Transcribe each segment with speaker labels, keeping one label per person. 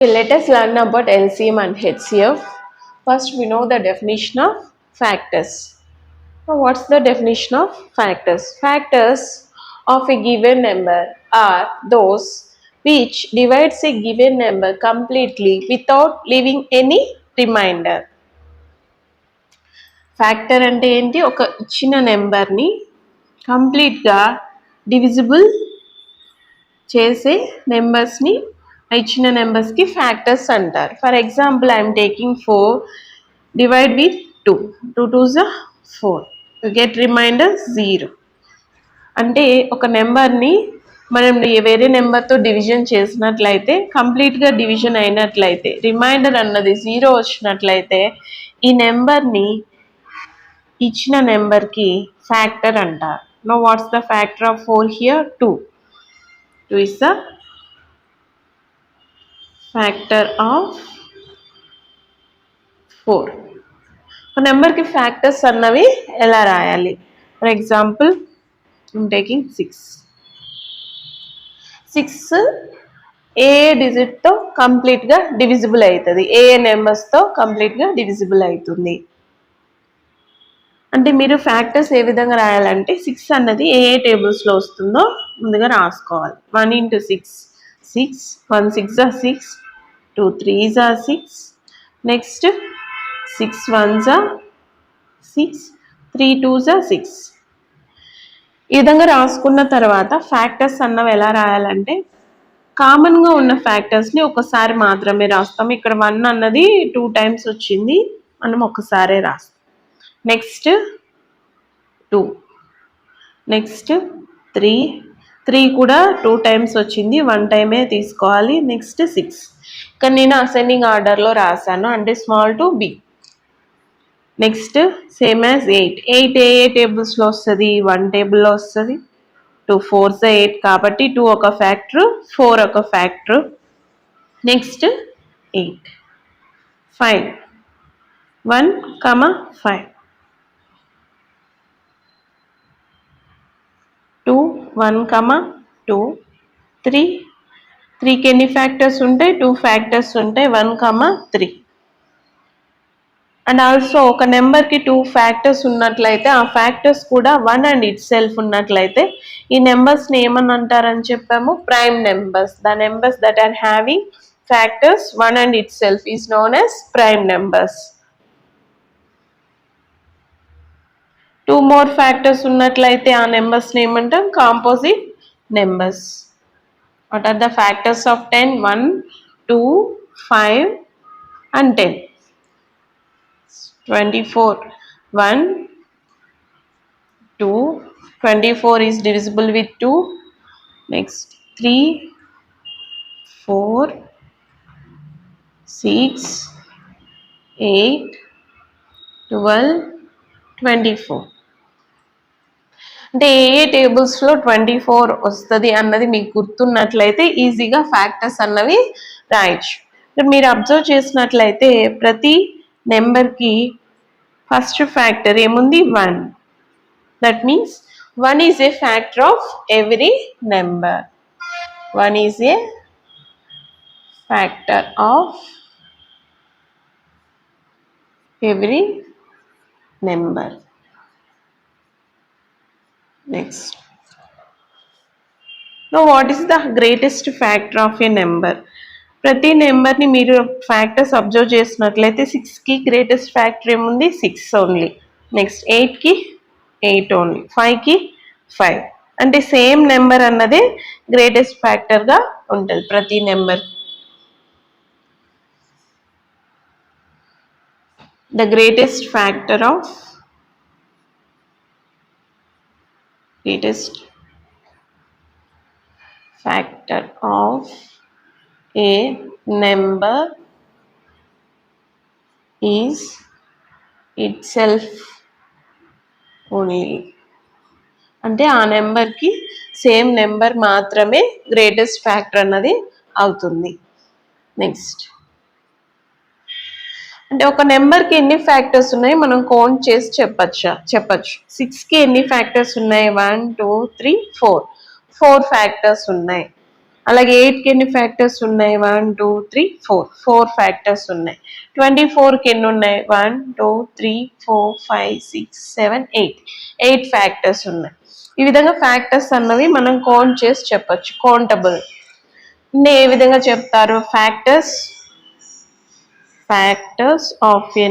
Speaker 1: Let us learn about LCM and HCF. First, we know the definition of factors. Now, what's the definition of factors? Factors of a given number are those which divides a given number completely without leaving any remainder. Factor అంటే ఏంటి? ఒక ఇచ్చిన నెంబర్ని కంప్లీట్గా divisible చేసే నెంబర్స్ని ఇచ్చిన నెంబర్స్కి factors అంటారు. For example I'm taking 4 divide with 2 2 2s 4 get remainder 0. అంటే ఒక నెంబర్ని మనం వేరే నెంబర్తో డివిజన్ చేసినట్లయితే కంప్లీట్గా డివిజన్ అయినట్లయితే రిమైండర్ అన్నది 0 వచ్చినట్లయితే ఈ నెంబర్ని ఇచ్చిన నెంబర్కి ఫ్యాక్టర్ అంటారు. Know what's the factor of 4 here? 2 is the factor of 4. ఒక నెంబర్కి ఫ్యాక్టర్స్ అన్నవి ఎలా రాయాలి? ఫర్ ఎగ్జాంపుల్ ఐమ్ టేకింగ్ 6 ఏ డిజిట్తో కంప్లీట్గా డివిజిబుల్ అవుతుంది, ఏ నెంబర్స్తో కంప్లీట్గా డివిజిబుల్ అవుతుంది. అంటే మీరు ఫ్యాక్టర్స్ ఏ విధంగా రాయాలంటే 6 అన్నది ఏ టేబుల్స్లో వస్తుందో ముందుగా రాసుకోవాలి. 1 into 6 6, 1 6 are 6, 2 3s are 6, next 6 1s are 6, 3 2s are 6. ఈ విధంగా రాసుకున్న తర్వాత ఫ్యాక్టర్స్ అన్నవి ఎలా రాయాలంటే కామన్గా ఉన్న ఫ్యాక్టర్స్ని ఒకసారి మాత్రమే రాస్తాం. ఇక్కడ 1 అన్నది 2 times వచ్చింది, మనం ఒకసారే రాస్తాం. నెక్స్ట్ 2, నెక్స్ట్ 3 కూడా 2 times వచ్చింది, 1 time తీసుకోవాలి. నెక్స్ట్ 6. ఇక్కడ నేను అసెండింగ్ ఆర్డర్లో రాశాను, అంటే small to big. Next same as 8 ఏ టేబుల్స్లో వస్తుంది? 1 టేబుల్లో వస్తుంది. 2 4s 8 కాబట్టి 2 ఒక ఫ్యాక్టర్, 4 ఒక ఫ్యాక్టర్. నెక్స్ట్ 8 5 1 5 2 1 2 3కి ఎన్ని ఫ్యాక్టర్స్ ఉంటాయి? 2 ఫ్యాక్టర్స్ ఉంటాయి, 1 3. అండ్ ఆల్సో ఒక నెంబర్కి 2 ఫ్యాక్టర్స్ ఉన్నట్లయితే ఆ ఫ్యాక్టర్స్ కూడా 1 and itself ఉన్నట్లయితే ఈ నెంబర్స్ని ఏమని అంటారని చెప్పాము? Prime numbers. The numbers that are having factors 1 and itself is known as prime numbers. 2 more factors ఉన్నట్లయితే ఆ నెంబర్స్ని ఏమంటాం? Composite numbers. What are the factors of 10? 1 2 5 and 10. 24 1 2 24 is divisible with 2. Next 3 4 6 8 12 24. అంటే ఏ టేబుల్స్లో 24 వస్తుంది అన్నది మీకు గుర్తున్నట్లయితే ఈజీగా ఫ్యాక్టర్స్ అన్నవి రాయొచ్చు. మీరు అబ్జర్వ్ చేసినట్లయితే ప్రతి నెంబర్కి ఫస్ట్ ఫ్యాక్టర్ ఏముంది? 1. That means 1 is a factor of every number. 1 is a factor of every number. Next, now what is the greatest factor of a number? ప్రతి నెంబర్ని మీరు ఫ్యాక్టర్స్ అబ్జర్వ్ చేసినట్లయితే 6కి గ్రేటెస్ట్ ఫ్యాక్టర్ ఏముంది? 6 ఓన్లీ. నెక్స్ట్ 8కి 8 ఓన్లీ, 5కి 5. అంటే same number అన్నదే greatest ఫ్యాక్టర్గా ఉంటుంది ప్రతి number. The greatest factor of greatest factor of a number is itself only. అంటే ఆ నెంబర్కి సేమ్ నెంబర్ మాత్రమే గ్రేటెస్ట్ ఫ్యాక్టర్ అన్నది అవుతుంది. నెక్స్ట్ అంటే ఒక నెంబర్కి ఎన్ని ఫ్యాక్టర్స్ ఉన్నాయి మనం కౌంట్ చేసి చెప్పచ్చు. 6కి ఎన్ని ఫ్యాక్టర్స్ ఉన్నాయి? 1 2 3 4 ఫ్యాక్టర్స్ ఉన్నాయి. అలాగే 8కి ఎన్ని ఫ్యాక్టర్స్ ఉన్నాయి? 1 2 3 4 4 ఫ్యాక్టర్స్ ఉన్నాయి. 24కి ఎన్ని ఉన్నాయి? 1 2 3 4 5 6 7 8 8 ఫ్యాక్టర్స్ ఉన్నాయి. ఈ విధంగా ఫ్యాక్టర్స్ అన్నవి మనం కౌంట్ చేసి చెప్పొచ్చు. కౌంటబుల్ ఏ విధంగా చెప్తారు? Factors of a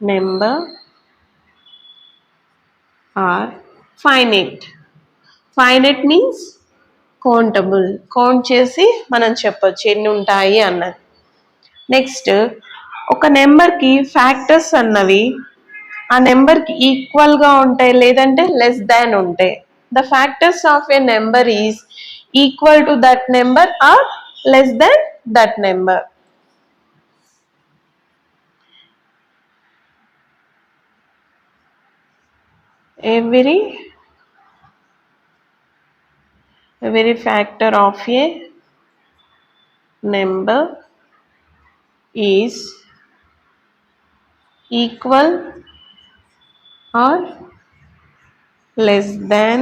Speaker 1: number are finite. Finite means countable. Count చేసి మనం చెప్పొచ్చు ఎన్ని ఉంటాయి అన్నది. నెక్స్ట్ ఒక నెంబర్కి ఫ్యాక్టర్స్ అన్నవి ఆ నెంబర్కి ఈక్వల్గా ఉంటాయి, లేదంటే లెస్ దాన్ ఉంటాయి. The factors of a number is equal to that number or less than that number. Every factor of a number is equal or less than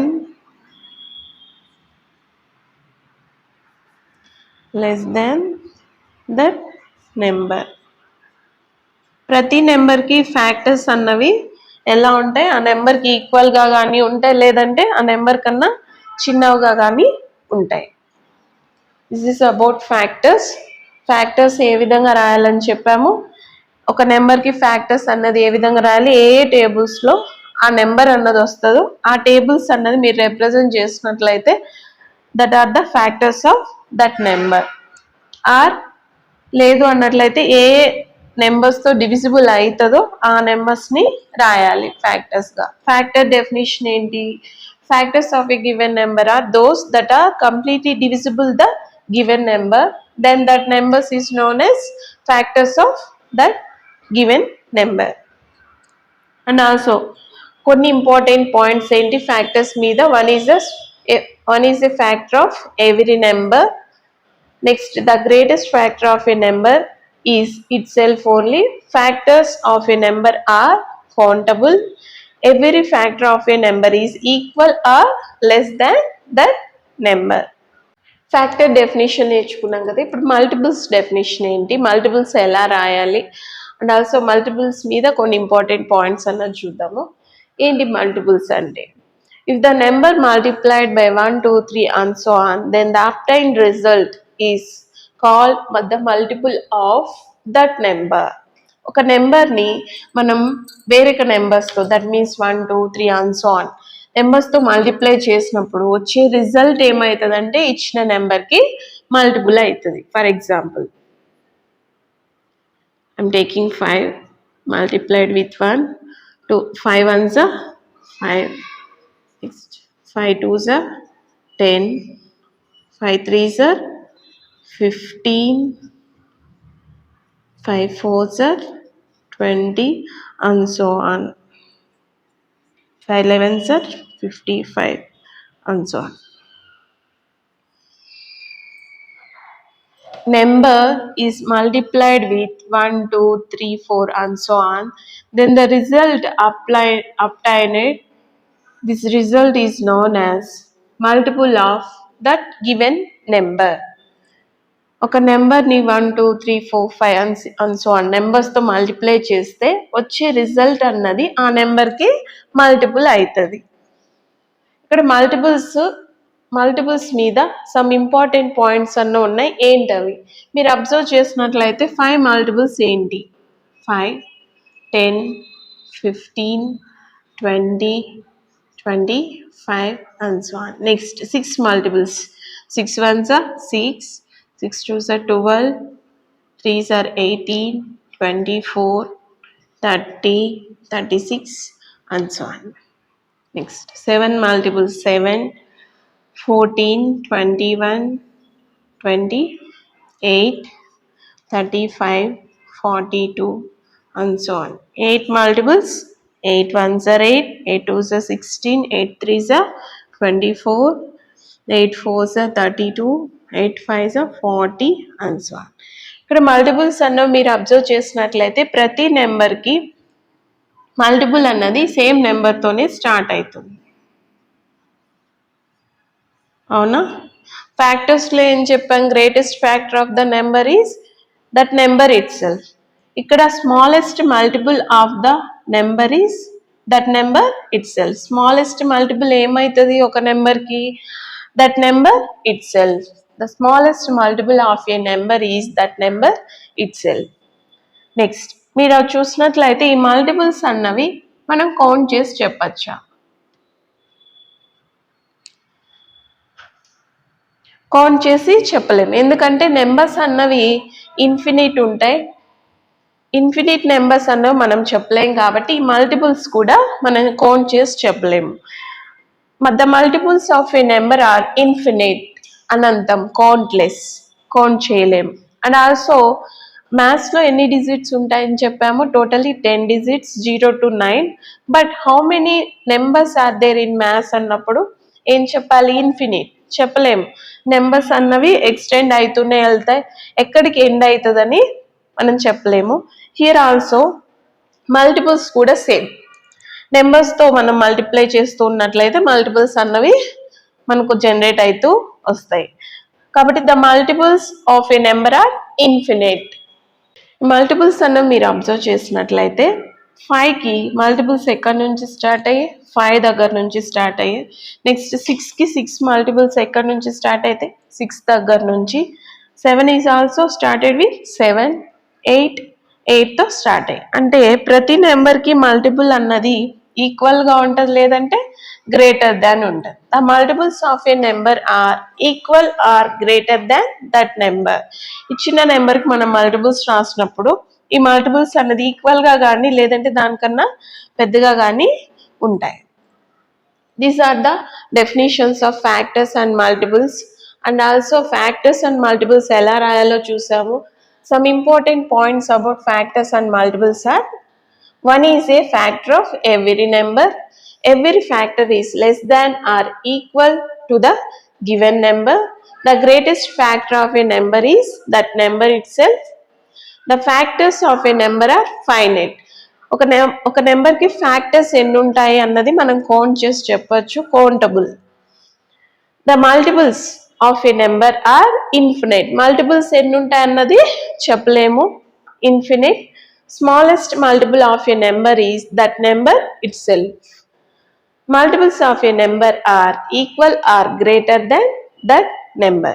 Speaker 1: that number. ప్రతి నెంబర్కి ఫ్యాక్టర్స్ అన్నవి ఎలా ఉంటాయి? ఆ నెంబర్కి ఈక్వల్గా కానీ ఉంటాయి, లేదంటే ఆ నెంబర్ కన్నా చిన్నవిగా కానీ ఉంటాయి. This is about factors. Factors ఏ విధంగా రాయాలని చెప్పాము. ఒక నెంబర్కి ఫ్యాక్టర్స్ అన్నది ఏ విధంగా రాయాలి, ఏ టేబుల్స్లో ఆ నెంబర్ అన్నది వస్తుందో ఆ టేబుల్స్ అన్నది మీరు రిప్రజెంట్ చేసినట్లయితే that are the factors of that number. ఆర్ లేదు అన్నట్లయితే ఏ నెంబర్స్తో డివిజిబుల్ అవుతుందో ఆ నెంబర్స్ని రాయాలి ఫ్యాక్టర్స్గా. ఫ్యాక్టర్ డెఫినేషన్ ఏంటి? Factors of a given number are those that are completely divisible the given number, then that numbers is known as factors of that given number. And also కొన్ని ఇంపార్టెంట్ పాయింట్స్ ఏంటి factors మీద? one is a factor of every number. Next, the greatest factor of a number is itself only. Factors of a number are countable. Every factor of a number is equal or less than that number. Factor definition నేర్చుకున్నాం కదా. ఇప్పుడు multiples definition ఏంటి, multiples ఎలా రాయాలి, and also multiples మీద కొన్ని important points అన్నది చూద్దాము. ఏంటి మల్టిపుల్స్ అంటే? If the number multiplied by 1 2 3 and so on, then the obtained result is called the multiple of that number. ఒక నెంబర్ని మనం వేరొక నెంబర్స్తో, that means 1 2 3 and so on నెంబర్స్తో మల్టిప్లై చేసినప్పుడు వచ్చే రిజల్ట్ ఏమవుతుందంటే ఇచ్చిన నెంబర్కి మల్టిపుల్ అవుతుంది. For example, I'm taking 5 multiplied with 1 2 5 1s 5, 5 2s 10, 5 3s 15, 5 4s 20 and so on. 5 11s 55 and so on. Number is multiplied with 1 2 3 4 and so on, then the result obtained, this result is known as multiple of that given number. ఒక నెంబర్ని 1 2 3 4 5 and so on నెంబర్స్తో multiply చేస్తే వచ్చే result అన్నది ఆ నెంబర్కి multiple అవుతుంది. ఇక్కడ మల్టిపుల్స్ మీద సమ్ ఇంపార్టెంట్ పాయింట్స్ అన్న ఉన్నాయి. ఏంటవి మీరు అబ్జర్వ్ చేసినట్లయితే 5 మల్టిపుల్స్ ఏంటి? 5 10 15 20 25 and so on. Next, 6 multiples. 6 1s 6, 6 2s 12, 3s 18, 24, 30, 36 and so on. Next, 7 multiples. 7, 14, 21, 28, 35, 42 and so on. 8 multiples. 8 1s 8, 8 2s 16, 8 3s 24, 8 4s 32, 8 5s 40 and so on. ఇక్కడ multiples అన్నవి మీరు observe చేసినట్లయితే ప్రతి నెంబర్కి మల్టిపుల్ అన్నది సేమ్ నెంబర్తోనే స్టార్ట్ అవుతుంది. అవునా? ఫ్యాక్టర్స్లో ఏం చెప్పాం? Greatest factor of the number is that number itself. ఇక్కడ smallest multiple of the number is that number itself. Smallest multiple ఏమవుతుంది ఒక నెంబర్కి? That number itself. The smallest multiple of a number is that number itself. Next మీరు చూసినట్లయితే ఈ multiples అన్నవి మనం count చేసి చెప్పచ్చా? కౌంట్ చేసి చెప్పలేము, ఎందుకంటే నెంబర్స్ అన్నవి ఇన్ఫినిట్ ఉంటాయి. ఇన్ఫినిట్ నెంబర్స్ అన్నవి మనం చెప్పలేం కాబట్టి ఈ మల్టిపుల్స్ కూడా మనం కౌంట్ చేసి చెప్పలేము. The multiples of a number are infinite, అనంతం, కౌంట్లెస్, కౌంట్ చేయలేము. అండ్ ఆల్సో మ్యాథ్స్లో ఎన్ని డిజిట్స్ ఉంటాయని చెప్పాము? Totally 10 digits, 0 to 9. But how many numbers are there in maths అన్నప్పుడు ఏం చెప్పాలి? ఇన్ఫినిట్ చెప్పలేము. నెంబర్స్ అన్నవి ఎక్స్టెండ్ అవుతూనే వెళ్తాయి, ఎక్కడికి ఎండ్ అవుతుందని మనం చెప్పలేము. హియర్ ఆల్సో మల్టిపుల్స్ కూడా సేమ్. నెంబర్స్తో మనం మల్టిప్లై చేస్తూ ఉన్నట్లయితే మల్టిపుల్స్ అన్నవి మనకు జనరేట్ అవుతూ వస్తాయి. కాబట్టి the multiples of a number are infinite. Multiples అన్నవి మీరు అబ్జర్వ్ చేసినట్లయితే 5కి మల్టిపుల్స్ ఎక్కడి నుంచి స్టార్ట్ అయ్యి? 5 దగ్గర నుంచి స్టార్ట్ అయ్యి. నెక్స్ట్ 6కి 6 మల్టిపుల్స్ ఎక్కడి నుంచి స్టార్ట్ అయితే? 6 దగ్గర నుంచి. 7 ఈజ్ ఆల్సో స్టార్టెడ్ విత్ 7. 8తో స్టార్ట్ అయ్యి. అంటే ప్రతి నెంబర్కి మల్టిపుల్ అన్నది ఈక్వల్గా ఉంటుంది, లేదంటే గ్రేటర్ దాన్ ఉంటుంది. The multiples of a number are equal or greater than that number. ఇచ్చిన నెంబర్కి మనం మల్టిపుల్స్ రాసినప్పుడు ఈ మల్టిపుల్స్ అన్నది ఈక్వల్గా కానీ లేదంటే దానికన్నా పెద్దగా కానీ ఉంటాయి. These are the definitions of factors and multiples. And also factors and multiples ఎలా రాయాలో చూసాము. Some important points about factors and multiples are: 1 is a factor of every number. Every factor is less than or equal to the given number. The greatest factor of a number is that number itself. The factors of a number are finite. ఒక నెంబర్కి factors ఎన్ని ఉంటాయి అన్నది మనం count చేసి చెప్పచ్చు, countable. The multiples of a number are infinite. Multiples ఎన్ని ఉంటాయి అన్నది చెప్పలేము, infinite. Smallest multiple of a number is that number itself. Multiples of a number are equal or greater than that number.